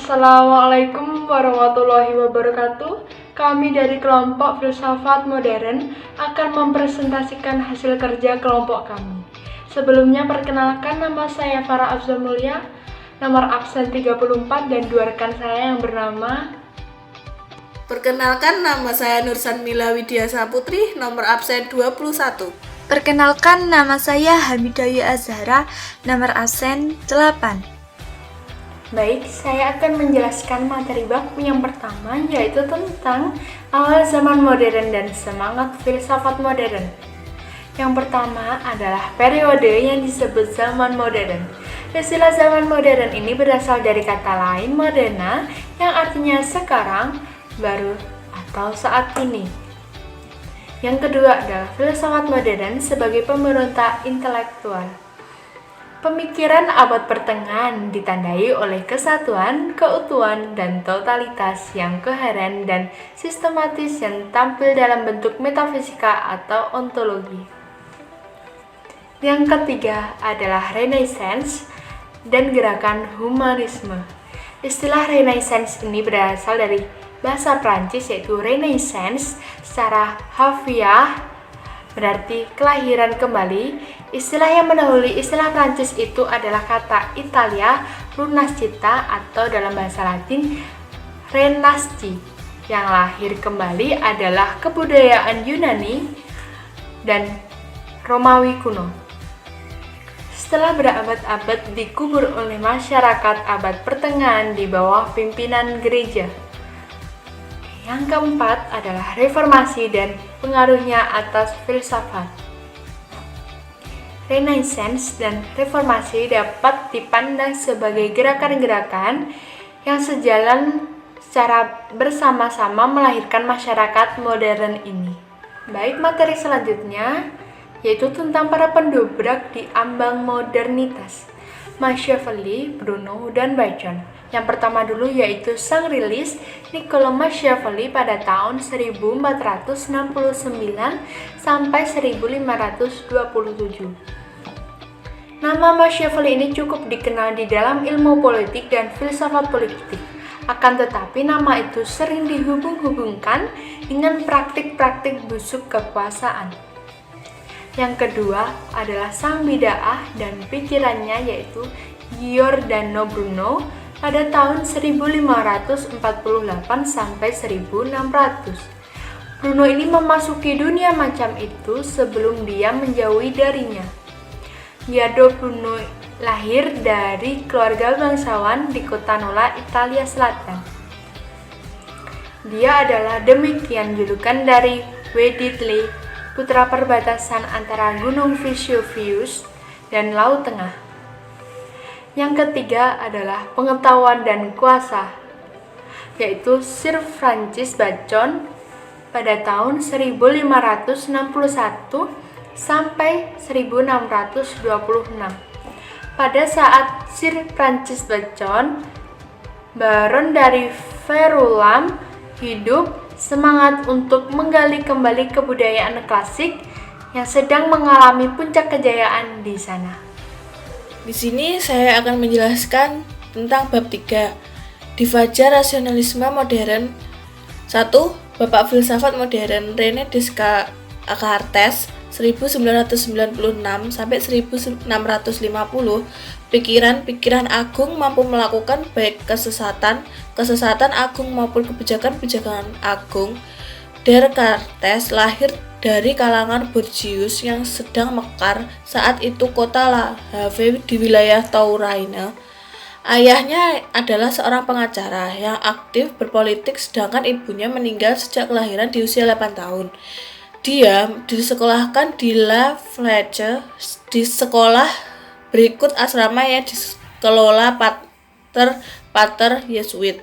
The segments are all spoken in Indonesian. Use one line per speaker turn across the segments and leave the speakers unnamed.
Assalamualaikum warahmatullahi wabarakatuh. Kami dari kelompok Filsafat Modern akan mempresentasikan hasil kerja kelompok kami. Sebelumnya perkenalkan, nama saya Farah Afzal Mulia, nomor absen 34, dan dua rekan saya yang bernama.
Perkenalkan, nama saya Nursan Mila Widya Saputri, nomor absen 21.
Perkenalkan, nama saya Hamidayu Azhara, nomor absen 8.
Baik, saya akan menjelaskan materi bab yang pertama, yaitu tentang awal zaman modern dan semangat filsafat modern. Yang pertama adalah periode yang disebut zaman modern. Istilah zaman modern ini berasal dari kata lain moderna, yang artinya sekarang, baru, atau saat ini. Yang kedua adalah filsafat modern sebagai pemberontak intelektual. Pemikiran abad pertengahan ditandai oleh kesatuan, keutuhan, dan totalitas yang koheren dan sistematis yang tampil dalam bentuk metafisika atau ontologi. Yang ketiga adalah Renaissance dan gerakan humanisme. Istilah Renaissance ini berasal dari bahasa Prancis, yaitu Renaissance secara harfiah berarti kelahiran kembali. Istilah yang mendahului istilah Prancis itu adalah kata Italia Runascita atau dalam bahasa Latin Renasci, yang lahir kembali adalah kebudayaan Yunani dan Romawi kuno. Setelah berabad-abad dikubur oleh masyarakat abad pertengahan di bawah pimpinan gereja. Yang keempat adalah reformasi dan pengaruhnya atas filsafat. Renaissance dan reformasi dapat dipandang sebagai gerakan-gerakan yang sejalan secara bersama-sama melahirkan masyarakat modern ini. Baik, materi selanjutnya yaitu tentang para pendobrak di ambang modernitas, Machiavelli, Bruno, dan Bacon. Yang pertama dulu yaitu sang rilis Niccolo Machiavelli pada tahun 1469 sampai 1527. Nama Machiavelli ini cukup dikenal di dalam ilmu politik dan filsafat politik. Akan tetapi nama itu sering dihubung-hubungkan dengan praktik-praktik busuk kekuasaan. Yang kedua adalah sang bid'ah dan pikirannya, yaitu Giordano Bruno pada tahun 1548 sampai 1600. Bruno ini memasuki dunia macam itu sebelum dia menjauhi darinya. Giordano Bruno lahir dari keluarga bangsawan di kota Nola, Italia Selatan. Dia adalah demikian julukan dari Wedidle, putra perbatasan antara Gunung Vesuvius dan Laut Tengah. Yang ketiga adalah pengetahuan dan kuasa, yaitu Sir Francis Bacon pada tahun 1561 sampai 1626. Pada saat Sir Francis Bacon, Baron dari Verulam, hidup, semangat untuk menggali kembali kebudayaan klasik yang sedang mengalami puncak kejayaan di sana.
Di sini saya akan menjelaskan tentang bab 3, Difajar Rasionalisme Modern. 1. Bapak Filsafat Modern René Descartes 1996 sampai 1650. Pikiran-pikiran agung mampu melakukan baik kesesatan agung maupun kebijakan agung. Descartes lahir dari kalangan Borgius yang sedang mekar saat itu kota La Havre di wilayah Touraine. Ayahnya adalah seorang pengacara yang aktif berpolitik, sedangkan ibunya meninggal sejak kelahiran di usia 8 tahun. Dia disekolahkan di La Fleche, di sekolah berikut asrama yang dikelola Pater Yesuit.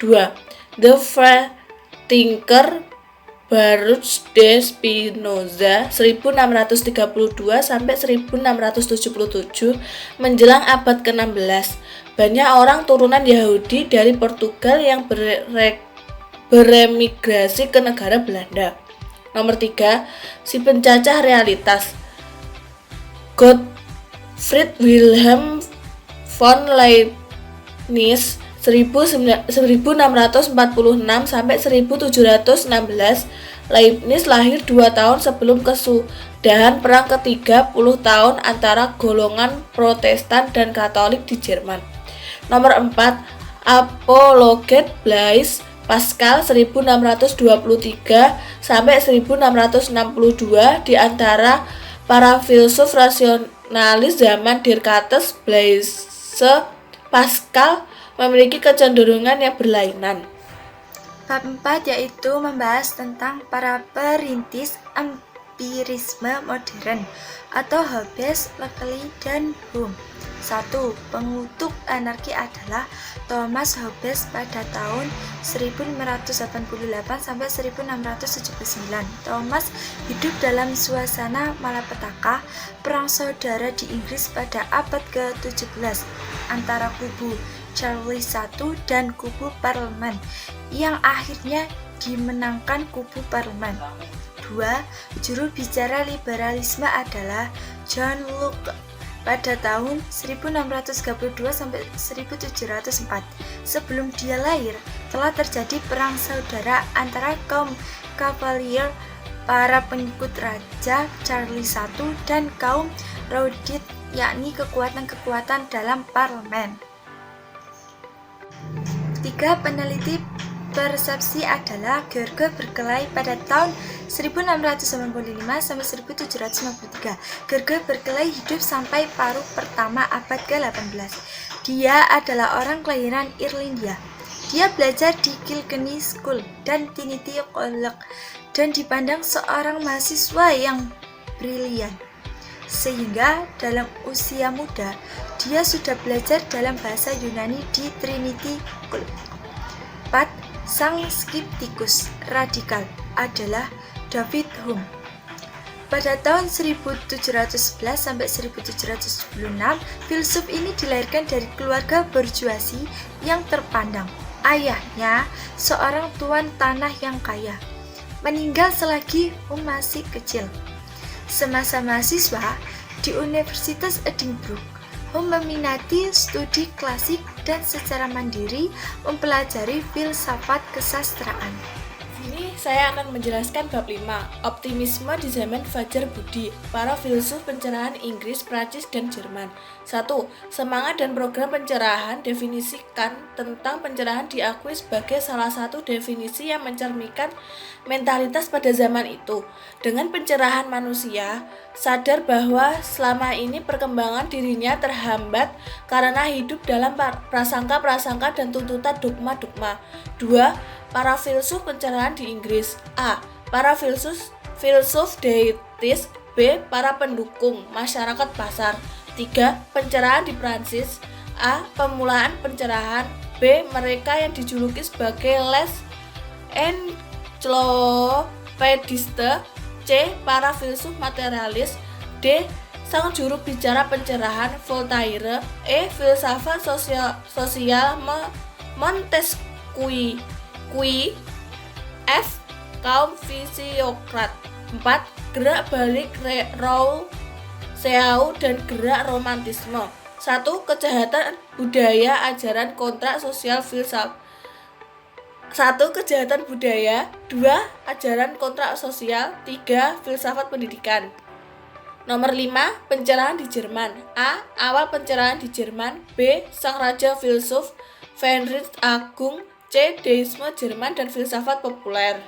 2. The Freethinker Baruch de Spinoza 1632 sampai 1677 menjelang abad ke-16. Banyak orang turunan Yahudi dari Portugal yang beremigrasi ke negara Belanda. Nomor 3, si pencacah realitas. Gottfried Wilhelm von Leibniz 1646 sampai 1716. Leibniz lahir 2 tahun sebelum kesudahan Perang Ketiga puluh tahun antara golongan Protestan dan Katolik di Jerman. Nomor 4. Apologet Blaise Pascal 1623 sampai 1662 di antara para filsuf rasionalis zaman Descartes. Blaise Pascal memiliki kecenderungan yang berlainan.
Bab 4 yaitu membahas tentang para perintis empirisme modern atau Hobbes, Locke, dan Hume. 1. Pengutuk anarki adalah Thomas Hobbes pada tahun 1588 sampai 1679. Thomas hidup dalam suasana malapetaka perang saudara di Inggris pada abad ke-17 antara kubu Charles I dan kubu Parlemen yang akhirnya dimenangkan kubu Parlemen. 2. Juru bicara liberalisme adalah John Locke pada tahun 1632 sampai 1704. Sebelum dia lahir, telah terjadi perang saudara antara kaum Cavalier, para pengikut Raja Charles I, dan kaum Raudit, yakni kekuatan-kekuatan dalam parlemen. 3. Peneliti persepsi adalah George Berkeley pada tahun 1685 sampai 1753. George Berkeley hidup sampai paruh pertama abad ke-18. Dia adalah orang kelahiran Irlandia. Dia belajar di Kilkenny School dan Trinity College dan dipandang seorang mahasiswa yang brilian. Sehingga dalam usia muda, dia sudah belajar dalam bahasa Yunani di Trinity College. 4. Sang skeptikus radikal adalah David Hume. Pada tahun 1711 sampai 1776, filsuf ini dilahirkan dari keluarga borjuasi yang terpandang. Ayahnya seorang tuan tanah yang kaya, meninggal selagi Hume masih kecil. Semasa mahasiswa di Universitas Edinburgh, Hume meminati studi klasik dan secara mandiri mempelajari filsafat kesastraan.
Ini saya akan menjelaskan bab 5, optimisme di zaman Fajar Budi, para filsuf pencerahan Inggris, Prancis, dan Jerman. 1. Semangat dan program pencerahan. Definisikan tentang pencerahan diakui sebagai salah satu definisi yang mencerminkan mentalitas pada zaman itu. Dengan pencerahan manusia sadar bahwa selama ini perkembangan dirinya terhambat karena hidup dalam prasangka-prasangka dan tuntutan dogma-dogma. 2. Para filsuf pencerahan di Inggris. A. Para filsuf deitis. B. Para pendukung masyarakat pasar. 3. Pencerahan di Prancis. A. Pemulaan pencerahan. B. Mereka yang dijuluki sebagai les encyclopediste. C. Para filsuf materialis. D. Sang juru bicara pencerahan Voltaire. E. Filsafat sosial Montesquieu. F. Kaum fisiokrat. 4. Gerak balik Rousseau dan gerak romantisme. 1. Kejahatan budaya, ajaran kontrak sosial filsafat. 1. Kejahatan budaya. 2. Ajaran kontrak sosial. 3. Filsafat pendidikan. Nomor 5. Pencerahan di Jerman. A. Awal pencerahan di Jerman. B. Sang raja filsuf Friedrich Agung. C. Deisme Jerman dan filsafat populer.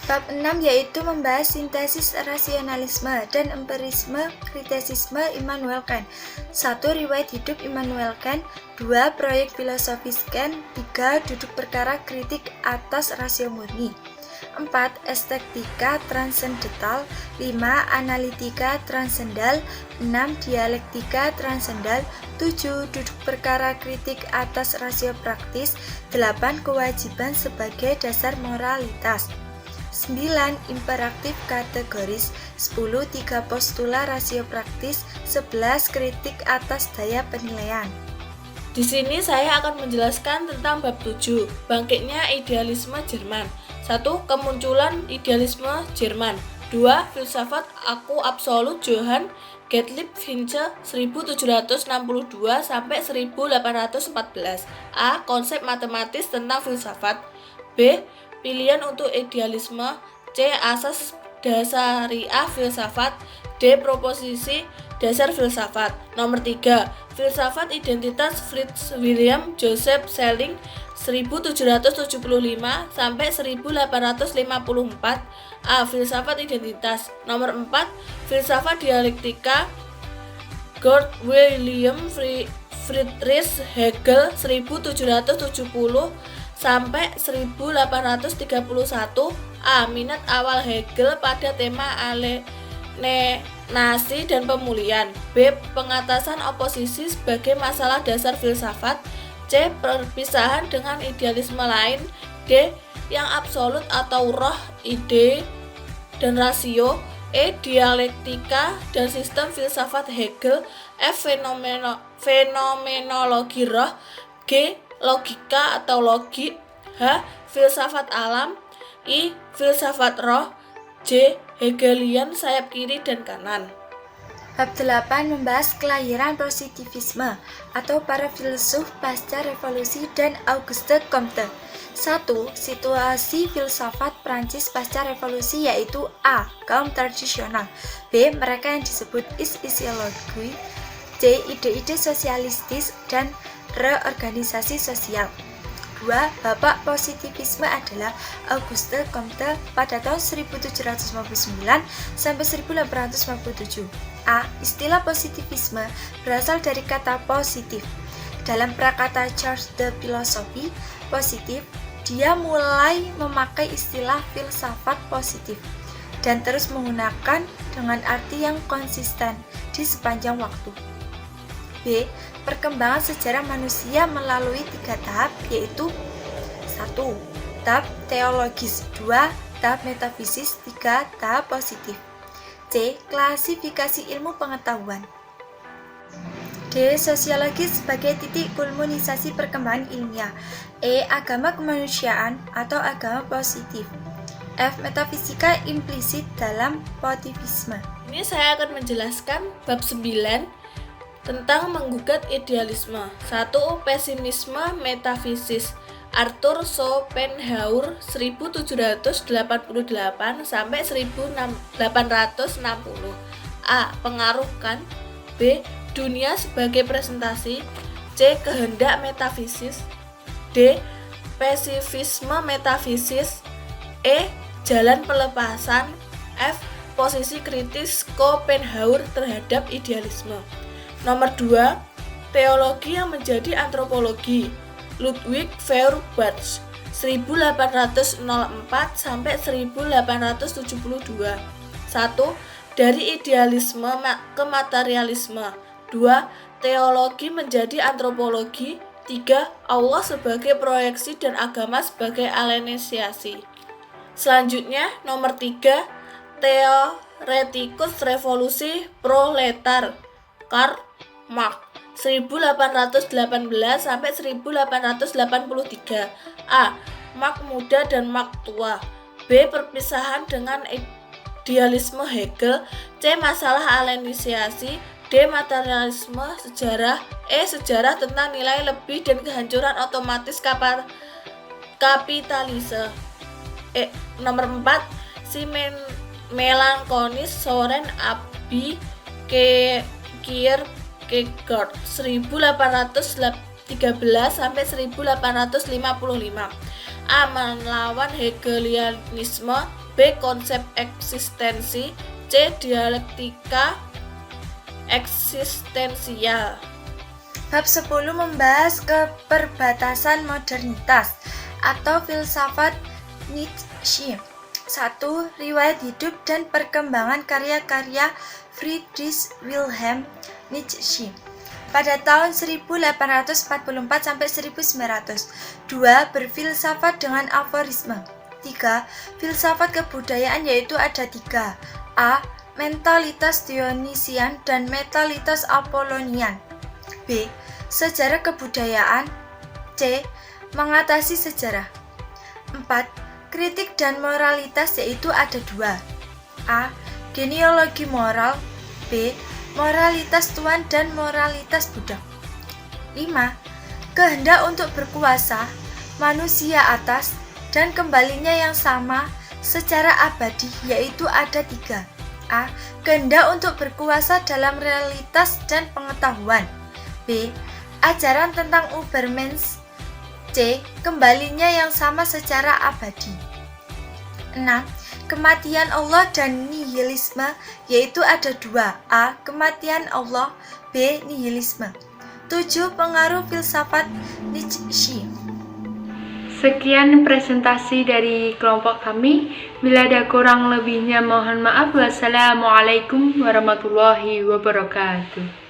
Bab 6 yaitu membahas sintesis rasionalisme dan empirisme kritisisme Immanuel Kant. 1. Riwayat hidup Immanuel Kant. 2. Proyek filosofis Kant. 3. Duduk perkara kritik atas rasio murni. 4. Estetika transendental. 5. Analitika transendal. 6. Dialektika transendal. 7. Duduk perkara kritik atas rasio praktis. 8. Kewajiban sebagai dasar moralitas. 9. Imperatif kategoris. 10. 3 postula rasio praktis. 11. Kritik atas daya penilaian.
Di sini saya akan menjelaskan tentang bab 7, bangkitnya idealisme Jerman. 1. Kemunculan idealisme Jerman. 2. Filsafat Aku Absolut Johann Gottlieb Fichte 1762 sampai 1814. A. Konsep matematis tentang filsafat. B. Pilihan untuk idealisme. C. Asas dasariah filsafat. D. Proposisi dasar filsafat. Nomor 3. Filsafat Identitas Fritz William Joseph Schelling 1775 sampai 1854. A. Filsafat Identitas. Nomor 4. Filsafat Dialektika Georg Wilhelm Friedrich Hegel 1770 sampai 1831. A. Minat awal Hegel pada tema alienasi dan pemulihan. B. Pengatasan oposisi sebagai masalah dasar filsafat. C. Perpisahan dengan idealisme lain. D. Yang absolut atau roh, ide, dan rasio. E. Dialektika dan sistem filsafat Hegel. F. Fenomenologi roh. G. Logika atau logik. H. Filsafat alam. I. Filsafat roh. J. Hegelian sayap kiri dan kanan.
Bab 8 membahas kelahiran positivisme atau para filsuf pasca revolusi dan Auguste Comte. 1. Situasi filsafat Prancis pasca revolusi yaitu A. Kaum tradisional. B. Mereka yang disebut isiologi. C. Ide-ide sosialistis dan reorganisasi sosial. 2. Bapak positivisme adalah Auguste Comte pada tahun 1759 sampai 1857. A. Istilah positivisme berasal dari kata positif. Dalam prakata Charles de Philosophe positif, dia mulai memakai istilah filsafat positif dan terus menggunakan dengan arti yang konsisten di sepanjang waktu. B. Perkembangan sejarah manusia melalui 3 tahap, yaitu 1. Tahap teologis. 2. Tahap metafisis. 3. Tahap positif. C. Klasifikasi ilmu pengetahuan. D. Sosiologi sebagai titik kulminisasi perkembangan ilmiah. E. Agama kemanusiaan atau agama positif. F. Metafisika implisit dalam positivisme.
Ini saya akan menjelaskan bab 9 tentang menggugat idealisme. 1. Pesimisme metafisis. Arthur Schopenhauer 1788 sampai 1860. A. Pengaruh Kant. B. Dunia sebagai presentasi. C. Kehendak metafisis. D. Pesifisme metafisis. E. Jalan pelepasan. F. Posisi kritis Schopenhauer terhadap idealisme. Nomor 2. Teologi yang menjadi antropologi. Ludwig Feuerbach 1804 sampai 1872. 1. Dari idealisme ke materialisme. 2. Teologi menjadi antropologi. 3. Allah sebagai proyeksi dan agama sebagai alienasi. Selanjutnya nomor 3. Teoretikus revolusi proletar Karl Marx 1818 sampai 1883. A. Marx muda dan Marx tua. B. Perpisahan dengan idealisme Hegel. C. Masalah alienasi. D. Materialisme sejarah. E. Sejarah tentang nilai lebih dan kehancuran otomatis kapitalisme. Nomor 4. Si melankolis Soren Abi Kierkegaard 1813 sampai 1855. A. Melawan Hegelianisme. B. Konsep eksistensi. C. Dialektika eksistensial.
Bab 10 membahas keperbatasan modernitas atau filsafat Nietzsche. 1. Riwayat hidup dan perkembangan karya-karya Friedrich Wilhelm Nietzsche pada tahun 1844 sampai 1900. 2. Berfilsafat dengan aforisme. 3. Filsafat kebudayaan, yaitu ada 3. A. Mentalitas Dionisian dan mentalitas Apollonian. B. Sejarah kebudayaan. C. Mengatasi sejarah. 4. Kritik dan moralitas, yaitu ada 2. A. Genealogi moral. B. Moralitas tuan dan moralitas budak. 5. Kehendak untuk berkuasa, manusia atas, dan kembalinya yang sama secara abadi, yaitu ada 3. A. Kehendak untuk berkuasa dalam realitas dan pengetahuan. B. Ajaran tentang Ubermensch. C. Kembalinya yang sama secara abadi. 6. Kematian Allah dan nihilisme, yaitu ada 2. A. Kematian Allah. B. Nihilisme. 7. Pengaruh filsafat Nietzsche.
Sekian presentasi dari kelompok kami. Bila ada kurang lebihnya mohon maaf. Wassalamualaikum warahmatullahi wabarakatuh.